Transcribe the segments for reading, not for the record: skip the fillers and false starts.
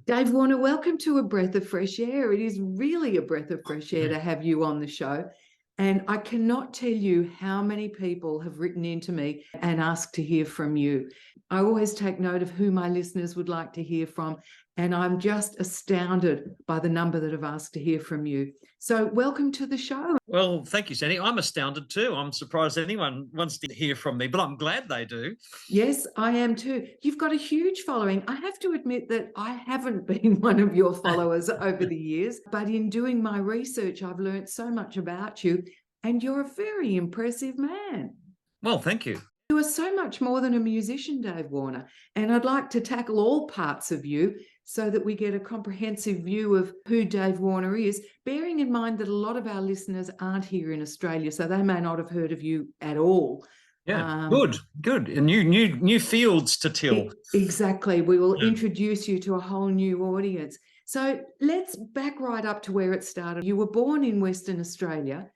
Dave Warner, welcome to A Breath of Fresh Air. It is really a breath of fresh air to have you on the show. And I cannot tell you how many people have written into me and asked to hear from you. I always take note of who my listeners would like to hear from, and I'm just astounded by the number that have asked to hear from you. So welcome to the show. Well, thank you, Sandy. I'm astounded too. I'm surprised anyone wants to hear from me, but I'm glad they do. Yes, I am too. You've got a huge following. I have to admit that I haven't been one of your followers over the years, but in doing my research, I've learned so much about you, and you're a very impressive man. Well, thank you. You are so much more than a musician, Dave Warner, and I'd like to tackle all parts of you so that we get a comprehensive view of who Dave Warner is, bearing in mind that a lot of our listeners aren't here in Australia, so they may not have heard of you at all. Yeah, good. And new fields to till. Exactly. We will introduce you to a whole new audience. So let's back right up to where it started. You were born in Western Australia,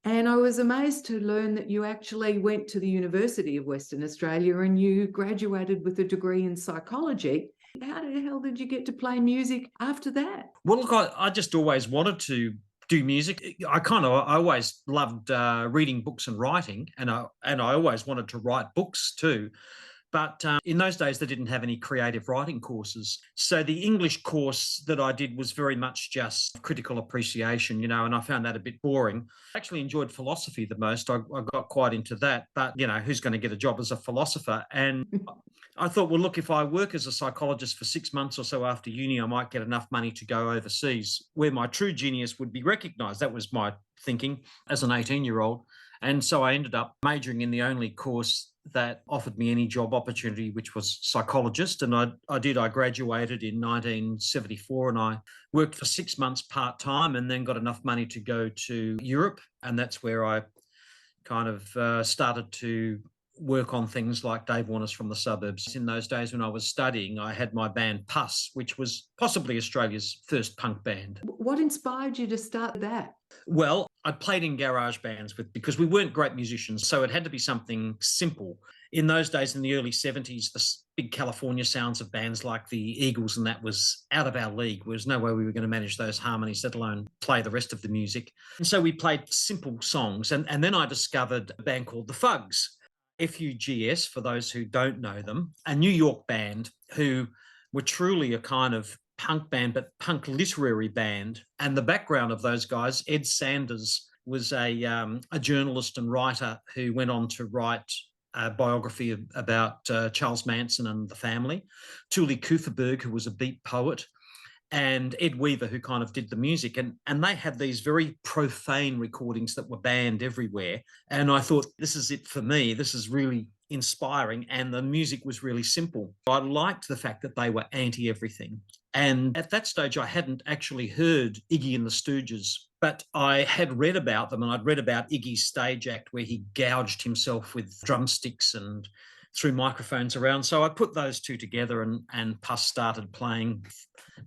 and I was amazed to learn that you actually went to the University of Western Australia and you graduated with a degree in psychology. How the hell did you get to play music after that? Well, look, I just always wanted to do music. I always loved reading books and writing, and I always wanted to write books too. But in those days, they didn't have any creative writing courses. So the English course that I did was very much just critical appreciation, and I found that a bit boring. I actually enjoyed philosophy the most. I got quite into that. But, who's going to get a job as a philosopher? And I thought, well, look, if I work as a psychologist for 6 months or so after uni, I might get enough money to go overseas where my true genius would be recognised. That was my thinking as an 18-year-old. And so I ended up majoring in the only course that offered me any job opportunity, which was psychologist. And I graduated in 1974, and I worked for 6 months part-time and then got enough money to go to Europe. And that's where I kind of started to work on things like Dave Warner's from the Suburbs. In those days when I was studying, I had my band Puss, which was possibly Australia's first punk band. What inspired you to start that? Well, I played in garage bands because we weren't great musicians, so it had to be something simple. In those days, in the early 70s, the big California sounds of bands like the Eagles and that was out of our league. There was no way we were going to manage those harmonies, let alone play the rest of the music. And so we played simple songs. And then I discovered a band called the Fugs, Fugs, for those who don't know them, a New York band who were truly a kind of punk band, but punk literary band. And the background of those guys, Ed Sanders was a journalist and writer who went on to write a biography about Charles Manson and the family. Tuli Kuferberg, who was a beat poet, and Ed Weaver, who kind of did the music. And they had these very profane recordings that were banned everywhere. And I thought, this is it for me. This is really inspiring. And the music was really simple. I liked the fact that they were anti-everything. And at that stage, I hadn't actually heard Iggy and the Stooges, but I had read about them, and I'd read about Iggy's stage act where he gouged himself with drumsticks and threw microphones around. So I put those two together, and Puss started playing.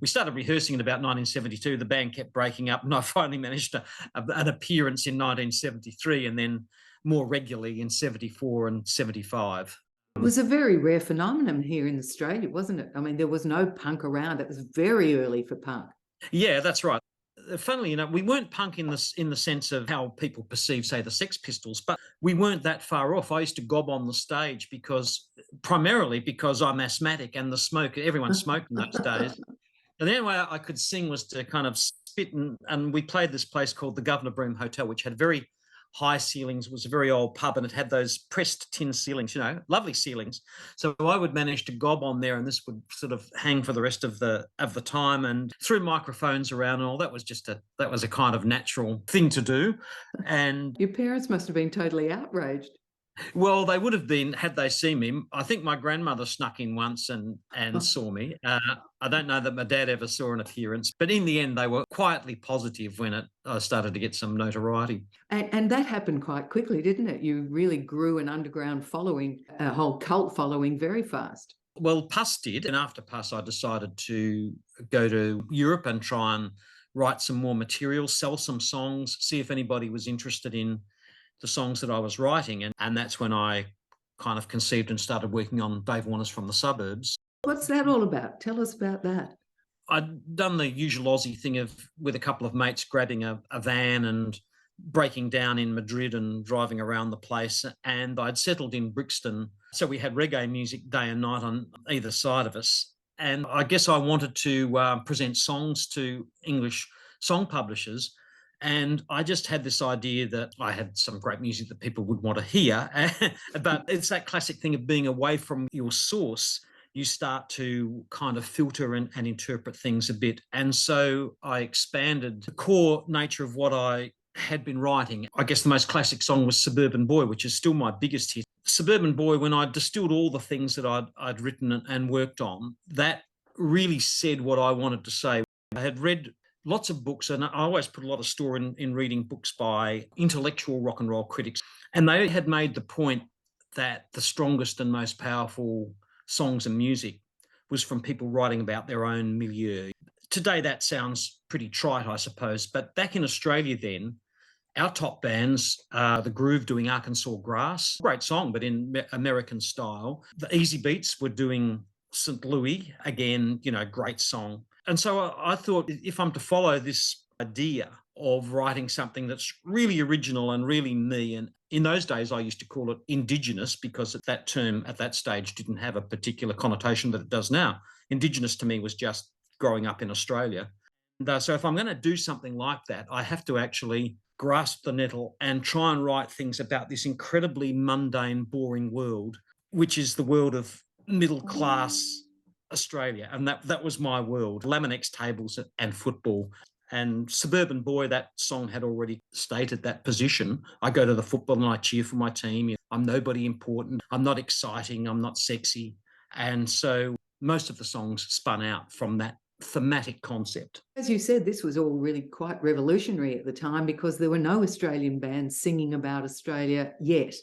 We started rehearsing in about 1972. The band kept breaking up, and I finally managed an appearance in 1973, and then more regularly in 74 and 75. It was a very rare phenomenon here in Australia, wasn't it? I mean, there was no punk around. It was very early for punk. Yeah, that's right. Funnily enough, we weren't punk in the sense of how people perceive, say, the Sex Pistols, but we weren't that far off. I used to gob on the stage primarily because I'm asthmatic, and everyone smoked in those days. And the only way I could sing was to kind of spit, and we played this place called the Governor Broome Hotel, which had very high ceilings. It was a very old pub, and it had those pressed tin ceilings, lovely ceilings. So I would manage to gob on there, and this would sort of hang for the rest of the time, and threw microphones around and all. That was a kind of natural thing to do. And your parents must have been totally outraged. Well, they would have been had they seen me. I think my grandmother snuck in once and saw me. I don't know that my dad ever saw an appearance, but in the end, they were quietly positive when I started to get some notoriety. And that happened quite quickly, didn't it? You really grew an underground following, a whole cult following very fast. Well, Puss did. And after Puss, I decided to go to Europe and try and write some more material, sell some songs, see if anybody was interested in the songs that I was writing. And that's when I kind of conceived and started working on Dave Warner's from the Suburbs. What's that all about? Tell us about that. I'd done the usual Aussie thing of with a couple of mates grabbing a van and breaking down in Madrid and driving around the place. And I'd settled in Brixton. So we had reggae music day and night on either side of us. And I guess I wanted to present songs to English song publishers. And I just had this idea that I had some great music that people would want to hear. But it's that classic thing of being away from your source. You start to kind of filter and interpret things a bit. And so I expanded the core nature of what I had been writing. I guess the most classic song was Suburban Boy, which is still my biggest hit. Suburban Boy, when I distilled all the things that I'd written and worked on, that really said what I wanted to say. I had read lots of books, and I always put a lot of store in reading books by intellectual rock and roll critics. And they had made the point that the strongest and most powerful songs and music was from people writing about their own milieu. Today, that sounds pretty trite, I suppose. But back in Australia then, our top bands, The Groove doing Arkansas Grass, great song, but in American style. The Easy Beats were doing St. Louis, again, great song. And so I thought, if I'm to follow this idea of writing something that's really original and really me, and in those days I used to call it Indigenous, because that term at that stage didn't have a particular connotation that it does now. Indigenous to me was just growing up in Australia. And so if I'm going to do something like that, I have to actually grasp the nettle and try and write things about this incredibly mundane, boring world, which is the world of middle-class Australia. And that was my world. Laminex tables and football. And Suburban Boy, that song had already stated that position. I go to the football and I cheer for my team. I'm nobody important. I'm not exciting. I'm not sexy. And so most of the songs spun out from that thematic concept. As you said, this was all really quite revolutionary at the time because there were no Australian bands singing about Australia yet.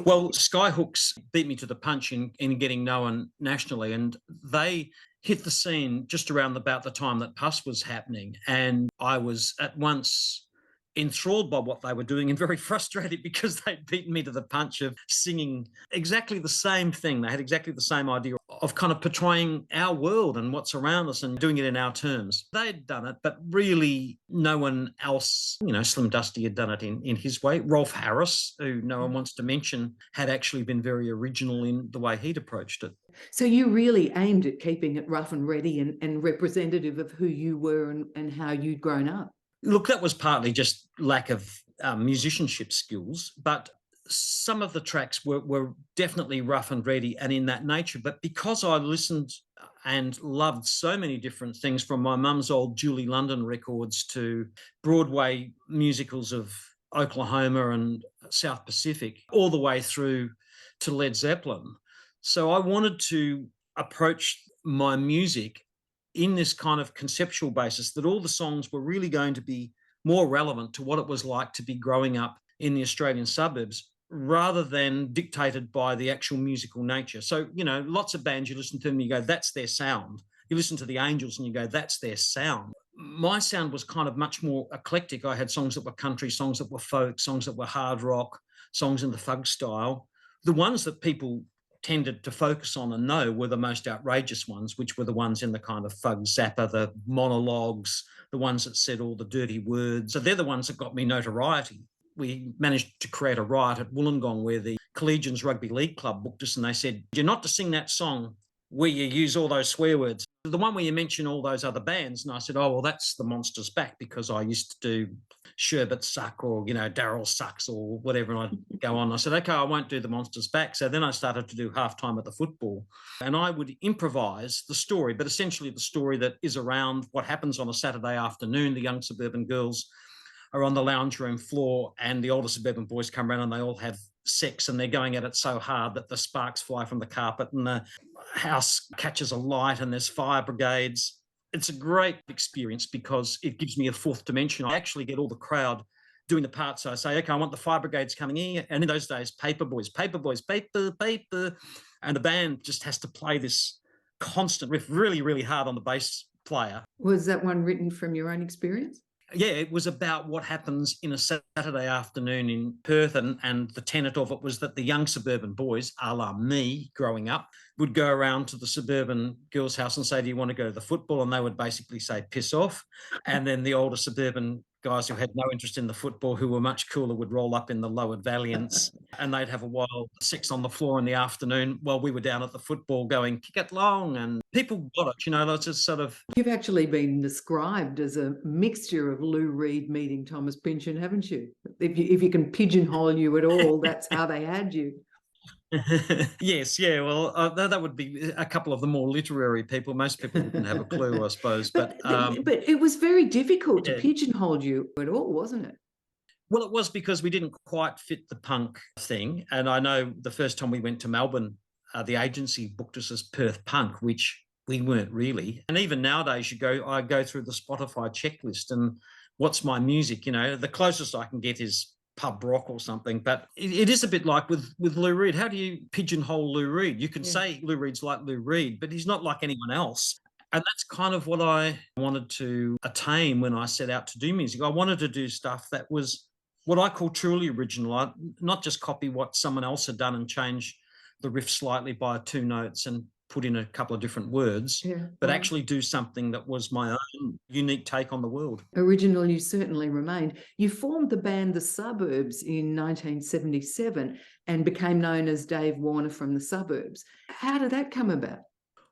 Well, Skyhooks beat me to the punch in getting known nationally, and they hit the scene just around about the time that PUS was happening. And I was at once enthralled by what they were doing and very frustrated because they'd beaten me to the punch of singing exactly the same thing. They had exactly the same idea of kind of portraying our world and what's around us and doing it in our terms. They'd done it, but really no one else, Slim Dusty had done it in his way. Rolf Harris, who no one wants to mention, had actually been very original in the way he'd approached it. So you really aimed at keeping it rough and ready and representative of who you were and how you'd grown up. Look, that was partly just lack of musicianship skills, but some of the tracks were definitely rough and ready and in that nature. But because I listened and loved so many different things, from my mum's old Julie London records to Broadway musicals of Oklahoma and South Pacific, all the way through to Led Zeppelin. So I wanted to approach my music in this kind of conceptual basis, that all the songs were really going to be more relevant to what it was like to be growing up in the Australian suburbs, rather than dictated by the actual musical nature. So, lots of bands, you listen to them and you go, that's their sound. You listen to the Angels and you go, that's their sound. My sound was kind of much more eclectic. I had songs that were country, songs that were folk, songs that were hard rock, songs in the thug style. The ones that people tended to focus on and know were the most outrageous ones, which were the ones in the kind of thug zapper, the monologues, the ones that said all the dirty words. So they're the ones that got me notoriety. We managed to create a riot at Wollongong where the Collegians Rugby League Club booked us and they said, you're not to sing that song where you use all those swear words. The one where you mention all those other bands. And I said, oh, well, that's the Monsters Back, because I used to do Sherbet Suck or, Daryl Sucks or whatever. And I'd go on. I said, okay, I won't do the Monsters Back. So then I started to do halftime at the football. And I would improvise the story, but essentially the story that is around what happens on a Saturday afternoon. The young suburban girls are on the lounge room floor and the older suburban boys come around and they all have sex and they're going at it so hard that the sparks fly from the carpet and the house catches alight and there's fire brigades. It's a great experience because it gives me a fourth dimension. I actually get all the crowd doing the part. So I say, okay, I want the fire brigades coming in. And in those days, paper boys, paper. And the band just has to play this constant riff really, really hard on the bass player. Was that one written from your own experience? Yeah, it was about what happens in a Saturday afternoon in Perth, and the tenet of it was that the young suburban boys, a la me growing up, would go around to the suburban girls' house and say, "Do you want to go to the football?" And they would basically say, "Piss off." And then the older suburban guys who had no interest in the football, who were much cooler, would roll up in the lowered Valiants, and they'd have a wild sex on the floor in the afternoon while we were down at the football going, "Kick it long." And people got it, it's just sort of. You've actually been described as a mixture of Lou Reed meeting Thomas Pynchon, haven't you? If you can pigeonhole you at all, that's how they had you. Yes, yeah. Well, that would be a couple of the more literary people. Most people wouldn't have a clue, I suppose. But it was very difficult to yeah. pigeonhole you at all, wasn't it? Well, it was because we didn't quite fit the punk thing. And I know the first time we went to Melbourne, the agency booked us as Perth Punk, which we weren't really. And even nowadays, I go through the Spotify checklist, and what's my music? The closest I can get is pub rock or something. But it is a bit like with Lou Reed. How do you pigeonhole Lou Reed? You can say Lou Reed's like Lou Reed, but he's not like anyone else. And that's kind of what I wanted to attain when I set out to do music. I wanted to do stuff that was what I call truly original, not just copy what someone else had done and change the riff slightly by 2 notes and put in a couple of different words, but actually do something that was my own unique take on the world. Original you certainly remained. You formed the band The Suburbs in 1977 and became known as Dave Warner from the Suburbs. How did that come about?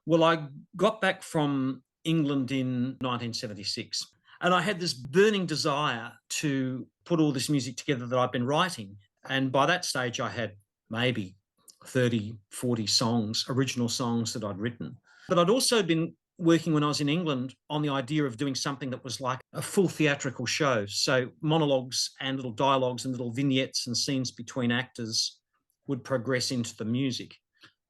Well, I got back from England in 1976, and I had this burning desire to put all this music together that I'd been writing. And by that stage, I had maybe 30, 40 songs, original songs that I'd written. But I'd also been working when I was in England on the idea of doing something that was like a full theatrical show. So monologues and little dialogues and little vignettes and scenes between actors would progress into the music.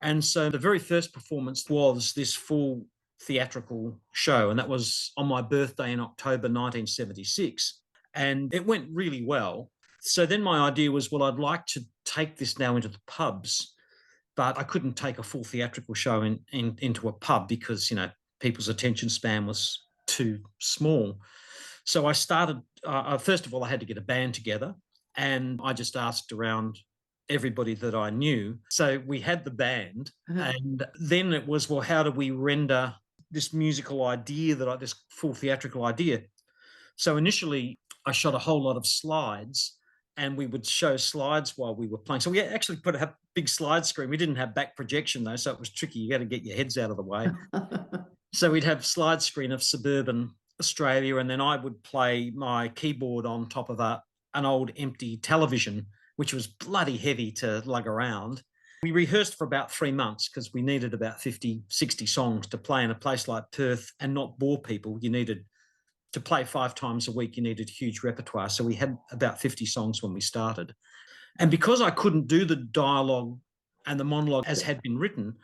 And so the very first performance was this full theatrical show, and that was on my birthday in October 1976. And it went really well. So then my idea was, well, I'd like to take this now into the pubs, but I couldn't take a full theatrical show into a pub because, people's attention span was too small. So I started, first of all, I had to get a band together, and I just asked around everybody that I knew. So we had the band, and then it was, well, how do we render this musical idea, this full theatrical idea? So initially I shot a whole lot of slides, and we would show slides while we were playing. So we actually put a big slide screen. We didn't have back projection though, so it was tricky. You got to get your heads out of the way. So we'd have slide screen of suburban Australia, and then I would play my keyboard on top of an old empty television, which was bloody heavy to lug around. We rehearsed for about 3 months because we needed about 50, 60 songs to play in a place like Perth and not bore people. You needed to play 5 times a week, you needed huge repertoire. So we had about 50 songs when we started. And because I couldn't do the dialogue and the monologue as had been written,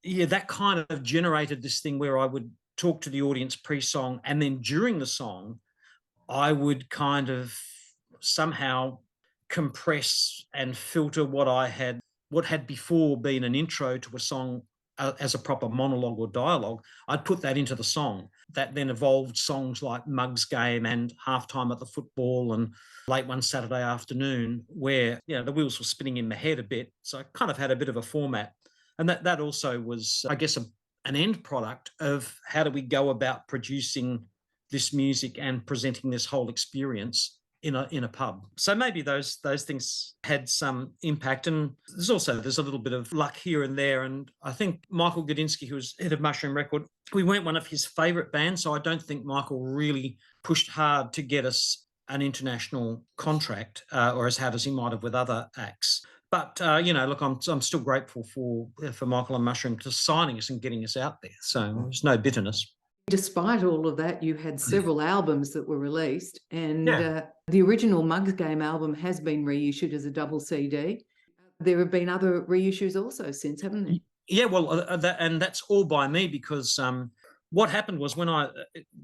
that kind of generated this thing where I would talk to the audience pre-song, and then during the song, I would kind of somehow compress and filter what had before been an intro to a song as a proper monologue or dialogue. I'd put that into the song. That then evolved songs like Mug's Game and Halftime at the Football and Late One Saturday Afternoon, where the wheels were spinning in my head a bit. So I kind of had a bit of a format. And that also was, I guess, an end product of how do we go about producing this music and presenting this whole experience in a pub. So maybe those things had some impact. And there's a little bit of luck here and there. And I think Michael Gudinski, who was head of Mushroom Record, we weren't one of his favourite bands. So I don't think Michael really pushed hard to get us an international contract, or as hard as he might have with other acts. But look, I'm still grateful for Michael and Mushroom to signing us and getting us out there. So there's no bitterness. Despite all of that, you had several albums that were released, and the original Mugs Game album has been reissued as a double CD. There have been other reissues also since, haven't there? Yeah, well, and that's all by me because what happened was when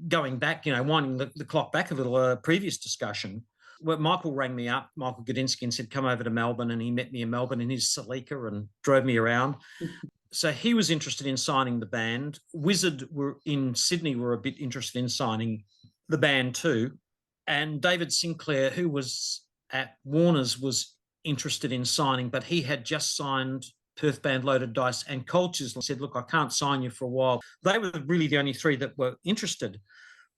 going back, winding the clock back a little, previous discussion, where Michael rang me up, Michael Gudinski, and said, come over to Melbourne, and he met me in Melbourne in his Celica and drove me around. So he was interested in signing the band. Wizard in Sydney were a bit interested in signing the band too. And David Sinclair, who was at Warner's, was interested in signing, but he had just signed Perth band Loaded Dice and Cultures, and said, look, I can't sign you for a while. They were really the only three that were interested.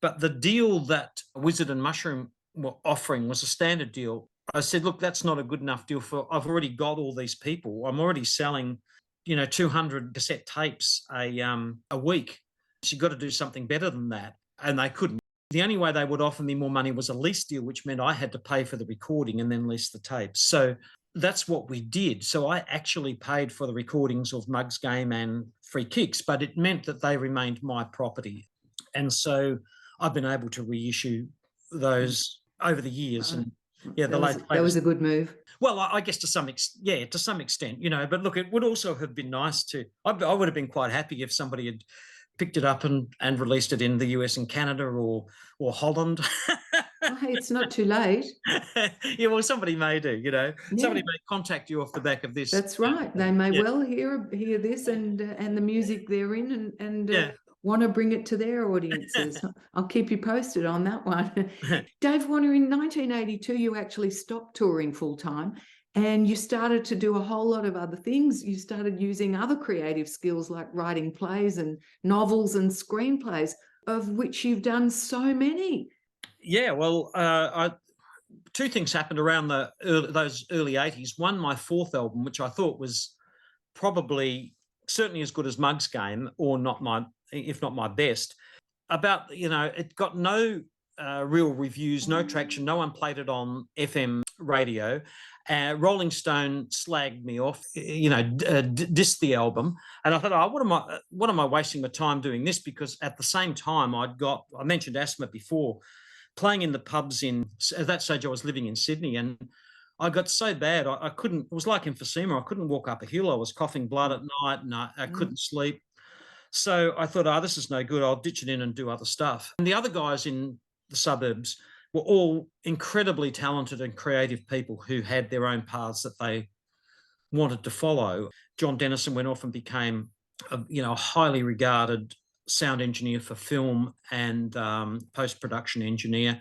But the deal that Wizard and Mushroom were offering was a standard deal. I said, look, that's not a good enough deal I've already got all these people. I'm already selling, 200 cassette tapes a week. So you've got to do something better than that. And they couldn't. The only way they would offer me more money was a lease deal, which meant I had to pay for the recording and then lease the tapes. So that's what we did. So I actually paid for the recordings of Mug's Game and Free Kicks, but it meant that they remained my property. And so I've been able to reissue those over the years. And yeah, that was a good move. Well, I guess to some extent, but look, it would also have been nice I would have been quite happy if somebody had picked it up and released it in the US and Canada or Holland. Oh, hey, it's not too late. Yeah, well, somebody may do, somebody may contact you off the back of this. That's right. They may well hear this and the music they're in and want to bring it to their audiences. I'll keep you posted on that one. Dave Warner, in 1982, you actually stopped touring full time and you started to do a whole lot of other things. You started using other creative skills like writing plays and novels and screenplays, of which you've done so many. Yeah, well, two things happened around those early 80s. One, my fourth album, which I thought was probably certainly as good as Mug's Game, or if not my best. It got no real reviews, no traction. No one played it on FM radio. Rolling Stone slagged me off, dissed the album. And I thought, what am I wasting my time doing this? Because at the same time, I mentioned asthma before, playing in the pubs at that stage I was living in Sydney, and I got so bad, I couldn't, it was like emphysema. I couldn't walk up a hill. I was coughing blood at night and I couldn't sleep. So I thought, this is no good. I'll ditch it in and do other stuff. And the other guys in the Suburbs were all incredibly talented and creative people who had their own paths that they wanted to follow. John Dennison went off and became a highly regarded sound engineer for film and post-production engineer.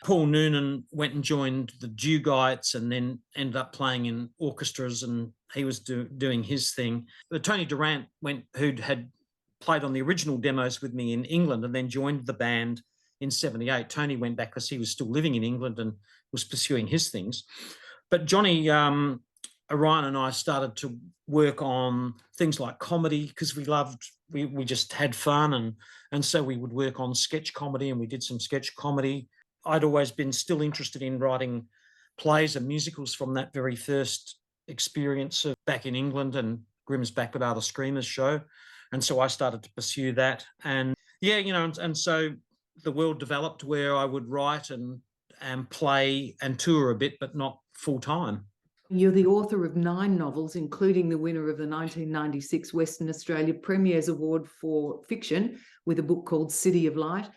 Paul Noonan went and joined the Dewguytes and then ended up playing in orchestras, and he was doing his thing. But Tony Durant who'd had played on the original demos with me in England and then joined the band in 78. Tony went back because he was still living in England and was pursuing his things. But Johnny, Orion and I started to work on things like comedy because we just had fun, and so we would work on sketch comedy, and we did some sketch comedy. I'd always been still interested in writing plays and musicals from that very first experience of back in England and Grimm's Backward Are the Screamers show. And so I started to pursue that. And and so the world developed where I would write and play and tour a bit, but not full time. You're the author of 9 novels, including the winner of the 1996 Western Australia Premier's Award for Fiction with a book called City of Light,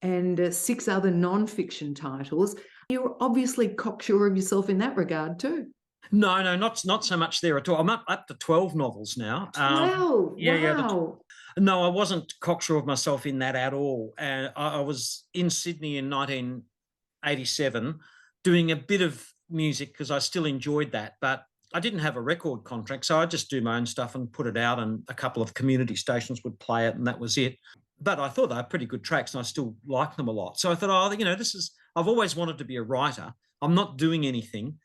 and 6 other non-fiction titles. You're obviously cocksure of yourself in that regard too. No, not so much there at all. I'm up to 12 novels now. 12? Wow. No, I wasn't cocksure of myself in that at all. I was in Sydney in 1987 doing a bit of music because I still enjoyed that, but I didn't have a record contract, so I just do my own stuff and put it out, and a couple of community stations would play it, and that was it. But I thought they were pretty good tracks and I still like them a lot. So I thought, I've always wanted to be a writer. I'm not doing anything.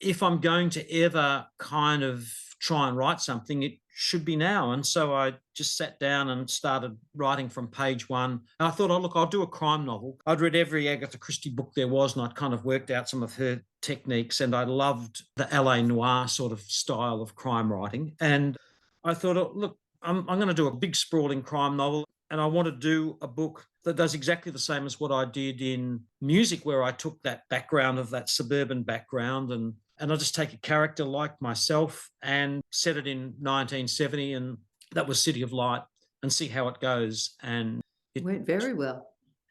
If I'm going to ever kind of try and write something, it should be now. And so I just sat down and started writing from page one. And I thought, I'll do a crime novel. I'd read every Agatha Christie book there was, and I'd kind of worked out some of her techniques, and I loved the LA noir sort of style of crime writing. And I thought, I'm going to do a big sprawling crime novel. And I want to do a book that does exactly the same as what I did in music, where I took that background of that suburban background and I just take a character like myself and set it in 1970, and that was City of Light, and see how it goes. And it went very well.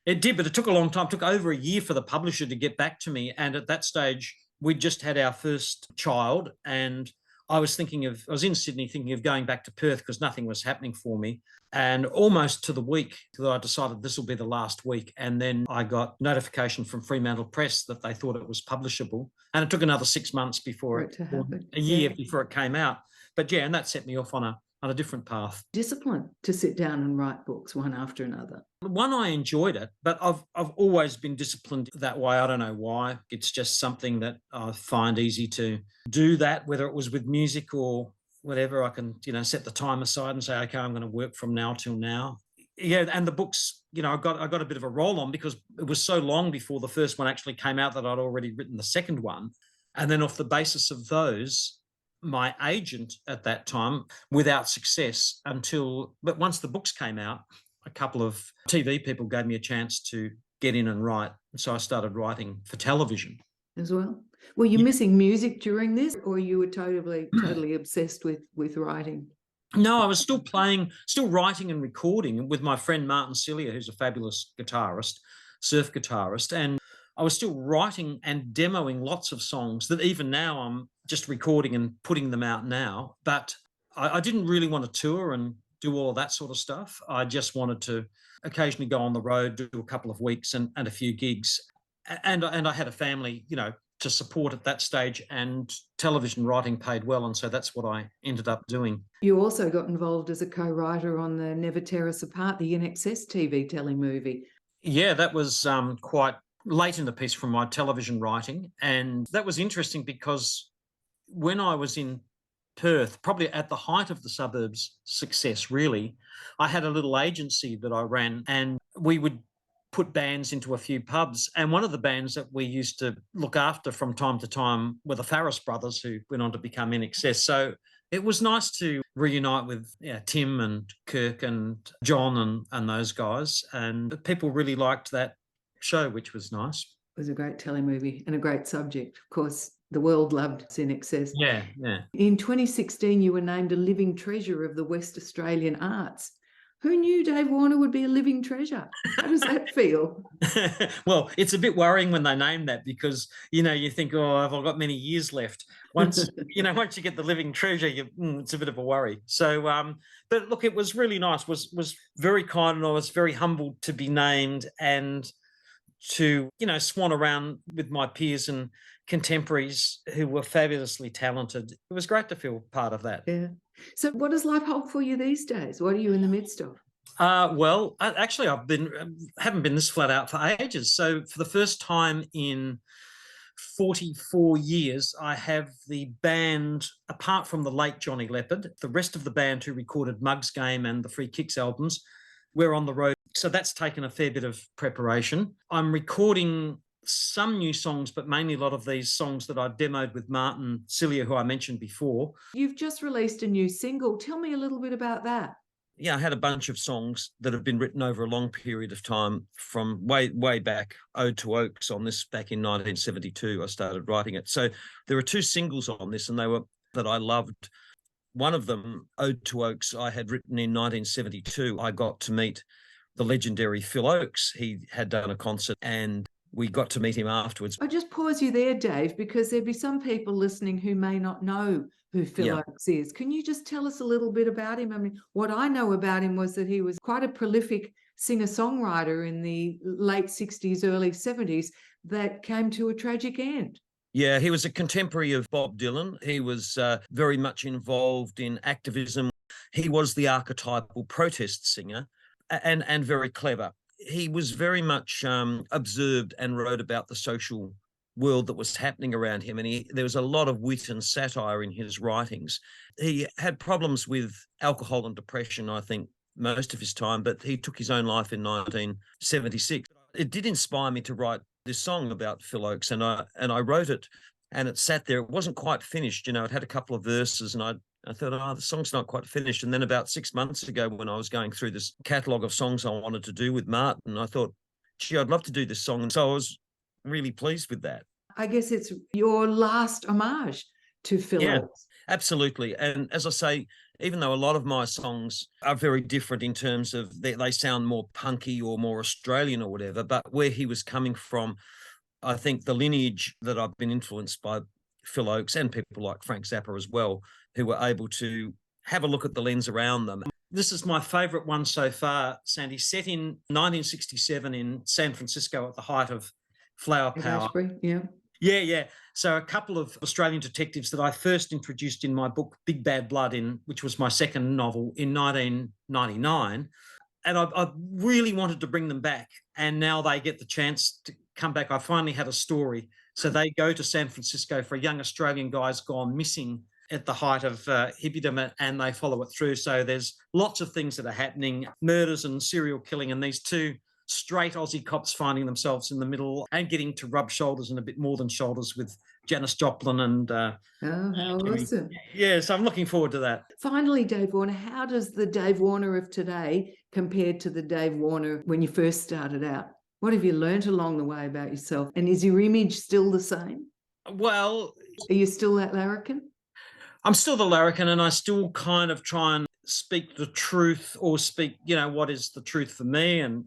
It did, but it took a long time. It took over a year for the publisher to get back to me. And at that stage, we'd just had our first child, and I was in Sydney thinking of going back to Perth because nothing was happening for me. And almost to the week that I decided this will be the last week. And then I got notification from Fremantle Press that they thought it was publishable. And it took another 6 months before For it to happen. a year before it came out. But yeah, and that set me off on a different path. Discipline to sit down and write books one after another. One, I enjoyed it, but I've always been disciplined that way. I don't know why. It's just something that I find easy to do that, whether it was with music or whatever. I can, set the time aside and say, okay, I'm going to work from now till now. Yeah, and the books, I got a bit of a roll on because it was so long before the first one actually came out that I'd already written the second one. And then off the basis of those, my agent at that time, without success but once the books came out, a couple of TV people gave me a chance to get in and write. So I started writing for television. As well? Were you missing music during this, or you were totally obsessed with writing? No, I was still writing and recording with my friend Martin Cillier, who's a fabulous guitarist, surf guitarist. And I was still writing and demoing lots of songs that even now I'm just recording and putting them out now. But I didn't really want to tour and do all of that sort of stuff. I just wanted to occasionally go on the road, do a couple of weeks and a few gigs. And I had a family, to support at that stage, and television writing paid well. And so that's what I ended up doing. You also got involved as a co-writer on the Never Tear Us Apart, the INXS TV telemovie. Yeah, that was quite late in the piece from my television writing. And that was interesting because when I was in Perth, probably at the height of the Suburbs success, really, I had a little agency that I ran, and we would put bands into a few pubs. And one of the bands that we used to look after from time to time were the Farris brothers, who went on to become INXS. So it was nice to reunite with Tim and Kirk and John and those guys. And people really liked that show, which was nice. It was a great telemovie and a great subject. Of course, the world loved INXS. Yeah. In 2016, you were named a living treasure of the West Australian arts. Who knew Dave Warner would be a living treasure? How does that feel? Well, it's a bit worrying when they name that because, you think, oh, have I got many years left? Once you get the living treasure, it's a bit of a worry. So, but look, it was really nice, was very kind, and I was very humbled to be named and to, swan around with my peers and contemporaries who were fabulously talented. It was great to feel part of that. Yeah. So what does life hold for you these days? What are you in the midst of? Well, actually, haven't been this flat out for ages. So for the first time in 44 years, I have the band, apart from the late Johnny Leopard, the rest of the band who recorded Mugs Game and the Free Kicks albums, we're on the road. So that's taken a fair bit of preparation. I'm recording some new songs, but mainly a lot of these songs that I demoed with Martin Cillier, who I mentioned before. You've just released a new single. Tell me a little bit about that. Yeah, I had a bunch of songs that have been written over a long period of time, from way back. Ode to Oaks on this back in 1972, I started writing it. So there are two singles on this, and they were that I loved. One of them, Ode to Oaks, I had written in 1972. I got to meet the legendary Phil Oakes. He had done a concert, and we got to meet him afterwards. I'll just pause you there, Dave, because there'd be some people listening who may not know who Phil Oakes is. Can you just tell us a little bit about him? I mean, what I know about him was that he was quite a prolific singer-songwriter in the late 60s, early 70s that came to a tragic end. Yeah, he was a contemporary of Bob Dylan. He was very much involved in activism. He was the archetypal protest singer and very clever. He was very much observed and wrote about the social world that was happening around him. And there was a lot of wit and satire in his writings. He had problems with alcohol and depression, I think, most of his time, but he took his own life in 1976. It did inspire me to write this song about Phil Oakes, and I wrote it, and it sat there. It wasn't quite finished, it had a couple of verses, and I thought, the song's not quite finished. And then about 6 months ago, when I was going through this catalogue of songs I wanted to do with Martin, I thought, gee, I'd love to do this song. And so I was really pleased with that. I guess it's your last homage to Phil Oakes. Absolutely. And as I say, even though a lot of my songs are very different in terms of they sound more punky or more Australian or whatever, but where he was coming from, I think the lineage that I've been influenced by Phil Oakes and people like Frank Zappa as well, who were able to have a look at the lens around them. This is my favourite one so far, Sandy, set in 1967 in San Francisco at the height of flower power. Ashbury, yeah. Yeah, yeah. So a couple of Australian detectives that I first introduced in my book, Big Bad Blood, which was my second novel in 1999. And I really wanted to bring them back. And now they get the chance to come back. I finally had a story. So they go to San Francisco for a young Australian guy's gone missing at the height of hippiedom, and they follow it through. So there's lots of things that are happening, murders and serial killing, and these two straight Aussie cops finding themselves in the middle and getting to rub shoulders and a bit more than shoulders with Janis Joplin and Oh, how awesome. Yeah, so I'm looking forward to that. Finally, Dave Warner, how does the Dave Warner of today compare to the Dave Warner when you first started out? What have you learnt along the way about yourself? And is your image still the same? Well, are you still that larrikin? I'm still the larrikin, and I still kind of try and speak the truth, or speak, what is the truth for me and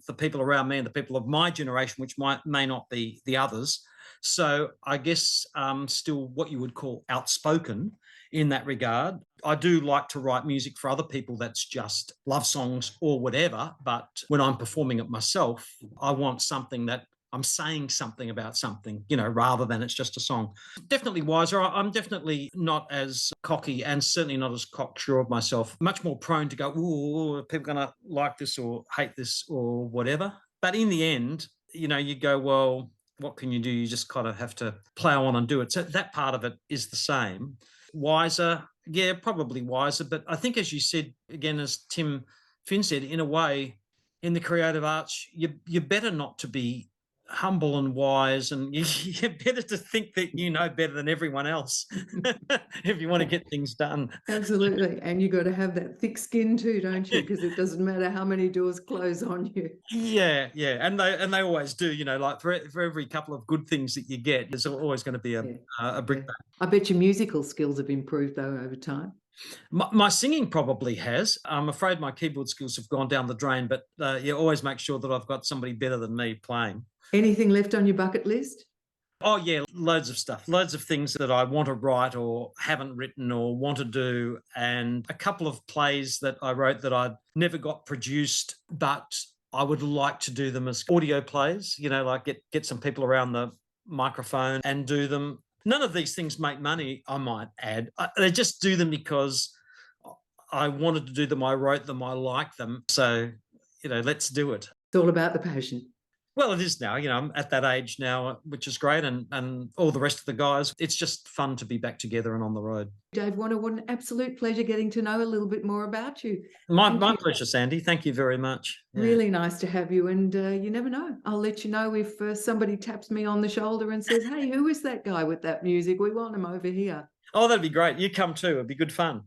the people around me and the people of my generation, which may not be the others. So I guess still what you would call outspoken in that regard. I do like to write music for other people that's just love songs or whatever, but when I'm performing it myself, I want something that I'm saying something about something, rather than it's just a song. Definitely wiser. I'm definitely not as cocky and certainly not as cocksure of myself. Much more prone to go, ooh, are people going to like this or hate this or whatever? But in the end, you go, well, what can you do? You just kind of have to plow on and do it. So that part of it is the same. Wiser, yeah, probably wiser. But I think, as you said, again, as Tim Finn said, in a way, in the creative arts, you're better not to be humble and wise, and you're better to think that you know better than everyone else if you want to get things done. Absolutely. And you got to have that thick skin too, don't you? Because it doesn't matter how many doors close on you. Yeah, and they always do. Like for every couple of good things that you get, there's always going to be a brick. Yeah. I bet your musical skills have improved though over time. My singing probably has. I'm afraid my keyboard skills have gone down the drain, but you always make sure that I've got somebody better than me playing. Anything left on your bucket list? Oh, yeah, loads of stuff. Loads of things that I want to write or haven't written or want to do, and a couple of plays that I wrote that I never got produced, but I would like to do them as audio plays, like get some people around the microphone and do them. None of these things make money, I might add. They just do them because I wanted to do them, I wrote them, I like them. So, let's do it. It's all about the passion. Well, it is now. I'm at that age now, which is great. And all the rest of the guys, it's just fun to be back together and on the road. Dave Warner, what an absolute pleasure getting to know a little bit more about you. My pleasure, Sandy. Thank you very much. Yeah. Really nice to have you. And you never know. I'll let you know if somebody taps me on the shoulder and says, hey, who is that guy with that music? We want him over here. Oh, that'd be great. You come too. It'd be good fun.